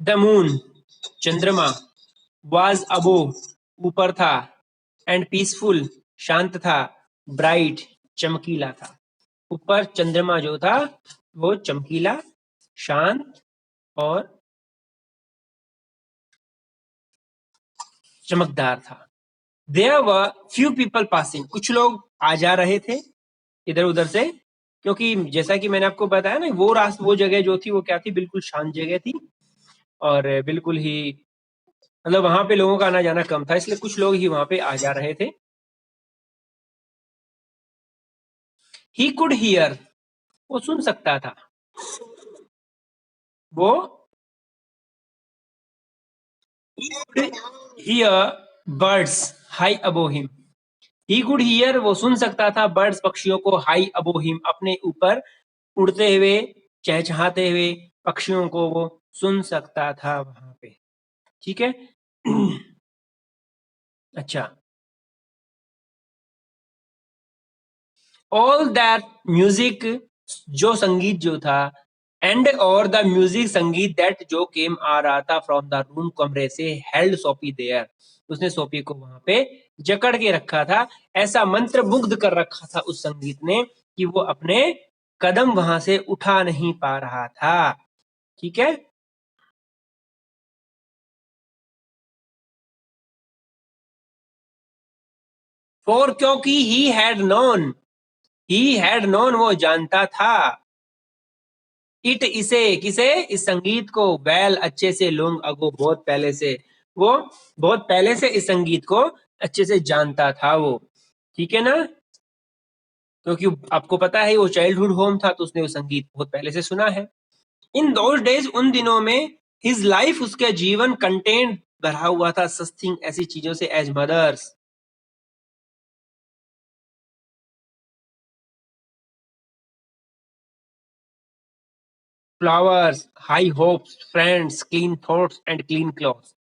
The moon, चंद्रमा, was अबो, ऊपर था, एंड पीसफुल, शांत था, ब्राइट, चमकीला था। ऊपर चंद्रमा जो था वो चमकीला, शांत और चमकदार था। There were few people passing, कुछ लोग आ जा रहे थे इधर उधर से, क्योंकि जैसा कि मैंने आपको बताया ना, वो जगह जो थी वो क्या थी, बिल्कुल शांत जगह थी और बिल्कुल ही मतलब वहां पे लोगों का आना जाना कम था, इसलिए कुछ लोग ही वहां पे आ जा रहे थे। ही कुड हियर, वो सुन सकता था, वो here birds high above him. He could hear, वो सुन सकता था, बर्ड्स, पक्षियों को, हाई अबो हिम, अपने ऊपर उड़ते हुए, चहचहाते हुए पक्षियों को वो सुन सकता था वहां पे। ठीक है। अच्छा, ऑल दैट म्यूजिक, जो संगीत जो था, एंड और द म्यूजिक, संगीत, दैट जो केम आ रहा था, फ्रॉम द रूम, कमरे से, हेल्ड सोफी देयर, उसने सोफी को वहां पे जकड़ के रखा था, ऐसा मंत्र मुग्ध कर रखा था उस संगीत ने कि वो अपने कदम वहां से उठा नहीं पा रहा था। ठीक है। फॉर, क्योंकि ही हैड नोन, वो जानता था, इट, इसे, किसे, इस संगीत को, वेल, अच्छे से, लोग अगो, बहुत पहले से, वो बहुत पहले से इस संगीत को अच्छे से जानता था वो। ठीक है ना, क्योंकि आपको पता है वो चाइल्डहुड होम था, तो उसने वो संगीत बहुत पहले से सुना है। इन दोज डेज, उन दिनों में, हिज लाइफ, उसका जीवन, कंटेंट, भरा हुआ था, सस्थिंग, ऐसी चीजों से, as mothers, flowers, high hopes, friends, clean thoughts and clean clothes.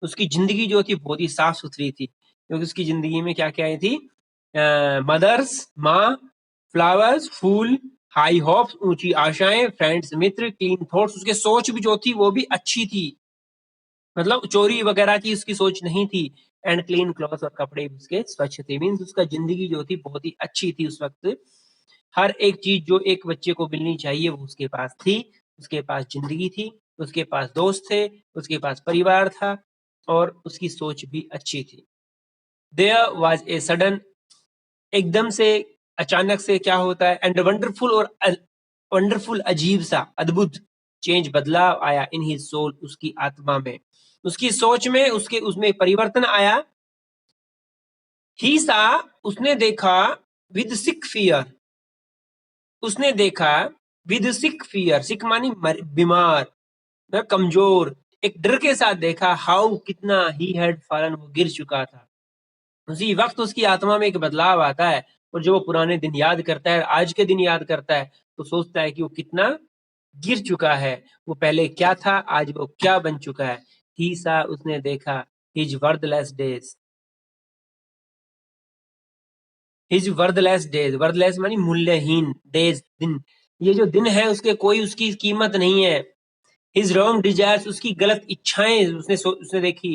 उसकी जिंदगी जो थी बहुत ही साफ सुथरी थी, क्योंकि उसकी जिंदगी में क्या क्या आई थी, मदर्स, माँ, फ्लावर्स, फूल, हाई होप्स, ऊंची आशाएं, फ्रेंड्स, मित्र, क्लीन थॉट्स, उसके सोच भी जो थी वो भी अच्छी थी, मतलब चोरी वगैरह की उसकी सोच नहीं थी, एंड क्लीन क्लॉथ, और कपड़े भी उसके स्वच्छ थे, मीन्स उसका जिंदगी जो थी बहुत ही अच्छी थी उस वक्त। हर एक चीज जो एक बच्चे को मिलनी चाहिए वो उसके पास थी, उसके पास जिंदगी थी, उसके पास दोस्त थे, उसके पास परिवार था, और उसकी सोच भी अच्छी थी। देयर वॉज ए सडन, एकदम से, अचानक से क्या होता है, एंड वंडरफुल, और वंडरफुल, अजीब सा, अद्भुत, चेंज, बदलाव आया, इन हिज सोल, उसकी आत्मा में, उसकी सोच में, उसके उसमें परिवर्तन आया। ही सा, उसने देखा, विद सिक फियर, उसने देखा, विद सिक फियर, सिक मानी बीमार, कमजोर, एक डर के साथ देखा, हाउ, कितना, ही हैड फॉलन, वो गिर चुका था। उसी वक्त उसकी आत्मा में एक बदलाव आता है, और जो वो पुराने दिन याद करता है, आज के दिन याद करता है, तो सोचता है कि वो कितना गिर चुका है, वो पहले क्या था, आज वो क्या बन चुका है। ही सा, उसने देखा, his worthless days, his worthless days, worthless मानी मूल्यहीन, डेज, दिन, ये जो दिन है उसके कोई उसकी कीमत नहीं है। हिज रॉन्ग डिजायर्स, उसकी गलत इच्छाएं उसने देखी।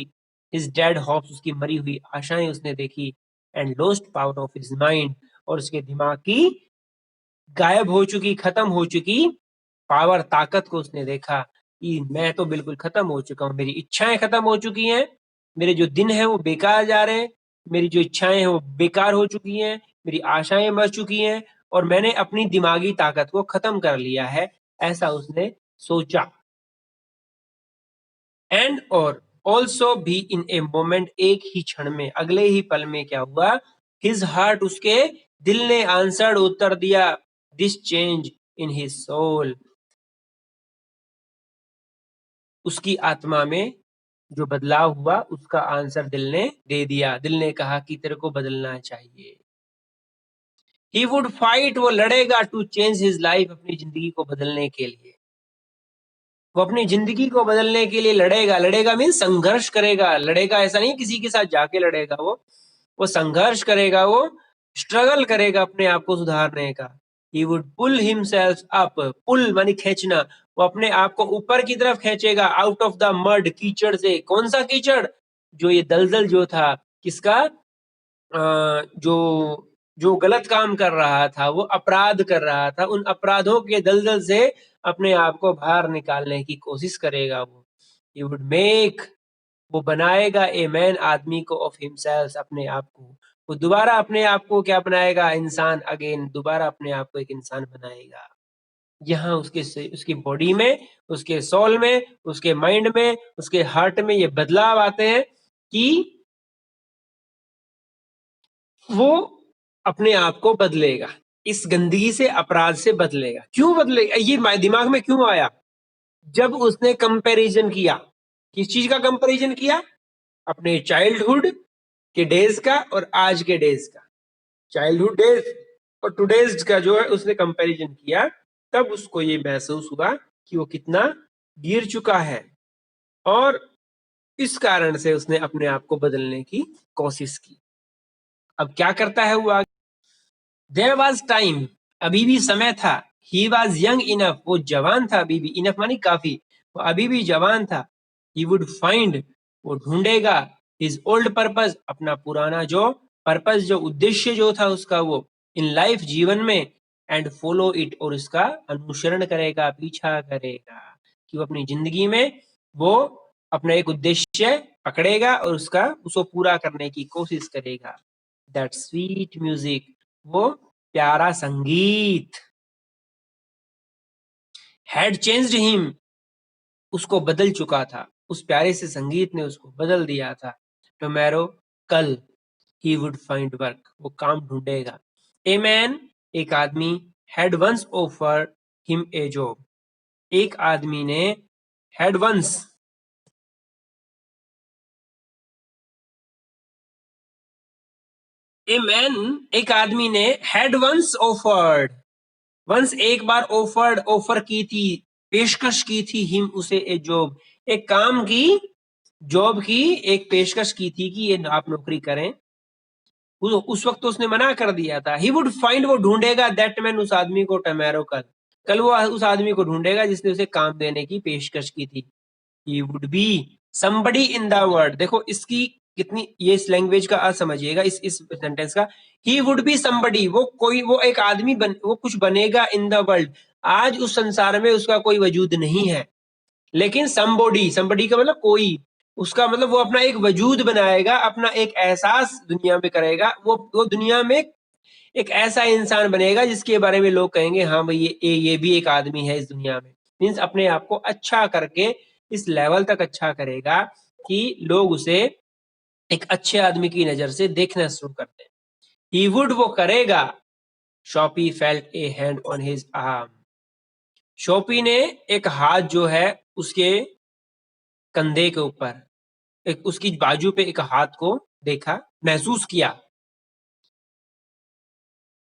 हिज डेड होप्स, उसकी मरी हुई आशाएं उसने देखी। And lost power of his mind, और उसके दिमाग की गायब हो चुकी, खत्म हो चुकी पावर, ताकत को उसने देखा कि मैं तो बिल्कुल खत्म हो चुका हूँ, मेरी इच्छाएं खत्म हो चुकी हैं, मेरे जो दिन है वो बेकार जा रहे हैं, मेरी जो इच्छाएं हैं वो बेकार हो चुकी हैं, मेरी आशाएं मर चुकी हैं, और मैंने अपनी दिमागी ताकत को खत्म कर लिया है, ऐसा उसने सोचा। एंड, और ऑल्सो भी, इन ए मोमेंट, एक ही क्षण में, अगले ही पल में क्या हुआ, हिज हार्ट, उसके दिल ने, आंसर्ड, उत्तर दिया, this change in his soul, उसकी आत्मा में जो बदलाव हुआ उसका आंसर दिल ने दे दिया। दिल ने कहा कि तेरे को बदलना चाहिए। ही वुड फाइट, वो लड़ेगा, टू चेंज हिज लाइफ, अपनी जिंदगी को बदलने के लिए, वो अपनी जिंदगी को बदलने के लिए लड़ेगा। लड़ेगा मीन संघर्ष करेगा, लड़ेगा ऐसा नहीं किसी के साथ जाके लड़ेगा, वो संघर्ष करेगा, वो स्ट्रगल करेगा अपने आप को सुधारने का। he would pull himself up, pull मानी खींचना, वो अपने आप को ऊपर की तरफ खींचेगा, आउट ऑफ द मड, कीचड़ से। कौन सा कीचड़? जो ये दलदल जो था, किसका? जो जो गलत काम कर रहा था, वो अपराध कर रहा था, उन अपराधों के दलदल से अपने आप को बाहर निकालने की कोशिश करेगा वो। He would make, वो बनाएगा, ए मैन, आदमी को, ऑफ हिमसेल्फ, अपने आप को। वो दोबारा अपने आप को क्या बनाएगा? इंसान, अगेन, दोबारा अपने आप को एक इंसान बनाएगा। यहाँ उसकी बॉडी में, उसके सोल में, उसके माइंड में, उसके हार्ट में ये बदलाव आते हैं कि वो अपने आप को बदलेगा, इस गंदगी से, अपराध से बदलेगा। क्यों बदलेगा? ये दिमाग में क्यों आया? जब उसने कंपैरिजन किया। किस चीज का कंपैरिजन किया? अपने चाइल्डहुड के डेज का और आज के डेज का। चाइल्डहुड डेज और टुडेज का जो है उसने कंपैरिजन किया, तब उसको ये महसूस हुआ कि वो कितना गिर चुका है, और इस कारण से उसने अपने आप को बदलने की कोशिश की। अब क्या करता है वो आगे? There was time, अभी भी समय था। He was young enough, वो जवान था अभी भी। Enough मानी काफी, वो अभी भी जवान था। He would find, वो ढूंढेगा, his old purpose, अपना पुराना जो पर्पस, जो उद्देश्य जो था उसका, वो in life, जीवन में, and follow it, और इसका अनुसरण करेगा, पीछा करेगा, कि वो अपनी जिंदगी में वो अपना एक उद्देश्य पकड़ेगा और उसको पूरा करने की कोशिश करेगा। That sweet music, वो प्यारा संगीत, had changed him, उसको बदल चुका था। उस प्यारे से संगीत ने उसको बदल दिया था। टुमारो, कल, he would find work, वो काम ढूंढेगा। A man, एक आदमी, had once offered him a job, एक आदमी ने had once, a man, एक आदमी ने had once offered, वंस एक बार, ऑफर्ड, ऑफर की थी, पेशकश की थी, हिम, उसे, ए जॉब, एक काम की, जॉब की एक पेशकश की थी कि ये आप नौकरी करें। उस वक्त तो उसने मना कर दिया था। ही वुड फाइंड, वो ढूंढेगा, दैट मैन, उस आदमी को, टुमारो, कल, कल वो उस आदमी को ढूंढेगा जिसने उसे काम देने की पेशकश की थी। He would be somebody in the world, देखो इसकी कितनी, ये इस लैंग्वेज का अर्थ समझिएगा, इस सेंटेंस का। ही वुड बी somebody, वो एक आदमी वो कुछ बनेगा, इन द वर्ल्ड, आज उस संसार में उसका कोई वजूद नहीं है, लेकिन somebody का मतलब कोई, उसका मतलब वो अपना एक वजूद बनाएगा, अपना एक एहसास दुनिया में करेगा, वो दुनिया में एक ऐसा इंसान बनेगा जिसके बारे में लोग कहेंगे हाँ भाई ये भी एक आदमी है इस दुनिया में। मीन्स अपने आप को अच्छा करके इस लेवल तक अच्छा करेगा कि लोग उसे एक अच्छे आदमी की नजर से देखना शुरू करते हैं। ही वुड, वो करेगा। Soapy felt a hand on his arm, Soapy ने एक हाथ जो है उसके कंधे के ऊपर, एक उसकी बाजू पे एक हाथ को देखा, महसूस किया।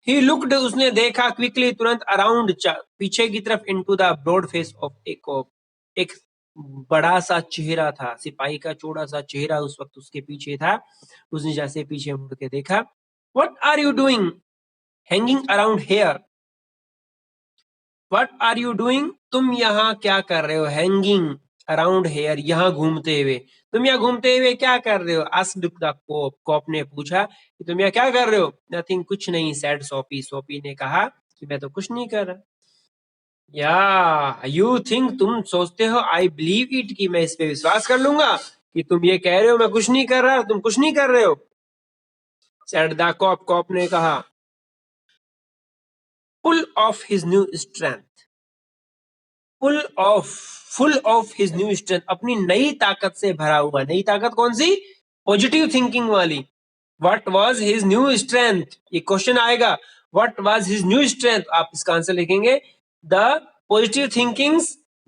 He looked, उसने देखा, क्विकली, तुरंत, अराउंड, पीछे की तरफ, into the broad face of a cop, एक बड़ा सा चेहरा था, सिपाही का चौड़ा सा चेहरा उस वक्त उसके पीछे था। उसने जैसे पीछे मुड़ के देखा, What are you doing hanging around here? What are you doing? तुम यहाँ क्या कर रहे हो? Hanging around here, यहाँ घूमते हुए, तुम यहाँ घूमते हुए क्या कर रहे हो? Asked the cop, कॉप ने पूछा कि तुम यहाँ क्या कर रहे हो? Nothing, कुछ नहीं, said सोपी, सोपी ने कहा कि मैं तो कुछ नहीं कर रहा। या यू थिंक, तुम सोचते हो, आई बिलीव इट, कि मैं इस पे विश्वास कर लूंगा कि तुम ये कह रहे हो मैं कुछ नहीं कर रहा, तुम कुछ नहीं कर रहे हो। said the cop, कॉप ने कहा। full of his new strength, full of his new strength, अपनी नई ताकत से भरा हुआ। नई ताकत कौन सी? पॉजिटिव थिंकिंग वाली। What was his new strength? ये क्वेश्चन आएगा, What was his new strength? आप इसका आंसर लिखेंगे, The positive thinking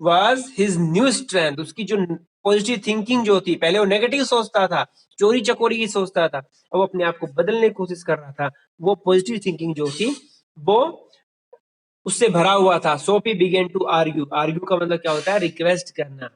was his new strength. उसकी जो पॉजिटिव थिंकिंग जो थी, पहले वो नेगेटिव सोचता था, चोरी चकोरी की सोचता था, अब वो अपने आप को बदलने की कोशिश कर रहा था। वो पॉजिटिव थिंकिंग जो थी वो उससे भरा हुआ था। सोपी बिगेन टू आर्ग्यू, आर्ग्यू का मतलब क्या होता है? रिक्वेस्ट करना।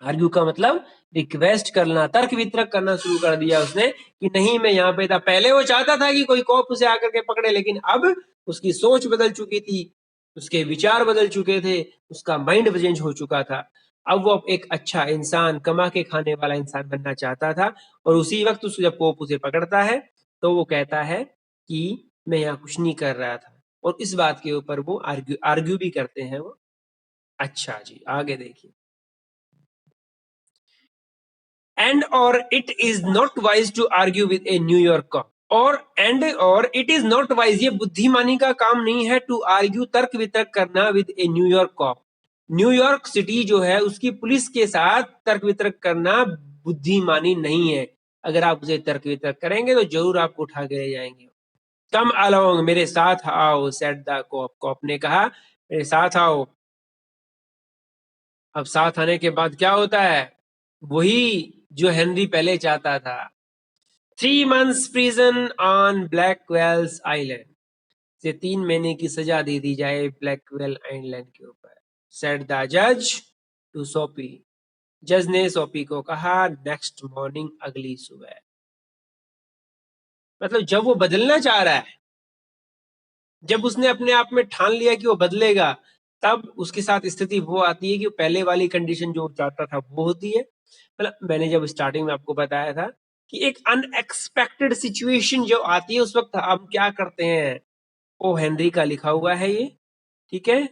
आर्ग्यू का मतलब रिक्वेस्ट करना, तर्क वितर्क करना शुरू कर दिया उसने कि नहीं मैं यहाँ पे था। पहले वो चाहता था कि कोई कॉप उसे आकर के पकड़े, लेकिन अब उसकी सोच बदल चुकी थी, उसके विचार बदल चुके थे, उसका माइंड चेंज हो चुका था। अब वो एक अच्छा इंसान, कमा के खाने वाला इंसान बनना चाहता था। और उसी वक्त उसको जब कोप उसे पकड़ता है तो वो कहता है कि मैं यहाँ कुछ नहीं कर रहा था, और इस बात के ऊपर वो आर्ग्यू आर्ग्यू भी करते हैं वो। अच्छा जी, आगे देखिए। And or it is not wise to argue with a New York cop. और इट इज नॉट वाइज, ये बुद्धिमानी का काम नहीं है, टू आर्ग्यू, तर्क वितर्क करना, with a New York cop, New York city जो है उसकी पुलिस के साथ तर्क वितर्क करना बुद्धिमानी नहीं है। अगर आप उसे तर्क वितर्क करेंगे तो जरूर आपको उठा के ले जाएंगे। कम अलोंग, मेरे साथ आओ, सेड द कॉप, कॉप ने कहा मेरे साथ आओ। अब साथ आने के बाद क्या होता है, वही जो हेनरी पहले चाहता था। 3 months prison on ब्लैकवेल्स आइलैंड, से 3 महीने की सजा दे दी जाए ब्लैकवेल आइलैंड के ऊपर। सेड द जज टू सोपी, जज ने सोपी को कहा नेक्स्ट मॉर्निंग, अगली सुबह। मतलब जब वो बदलना चाह रहा है, जब उसने अपने आप में ठान लिया कि वो बदलेगा, तब उसके साथ स्थिति वो आती है कि पहले वाली कंडीशन जो चाहता था वो होती है। मतलब मैंने जब स्टार्टिंग में आपको बताया था कि एक अनएक्सपेक्टेड सिचुएशन जो आती है उस वक्त हम क्या करते हैं, ओ हेनरी का लिखा हुआ है ये, ठीक है।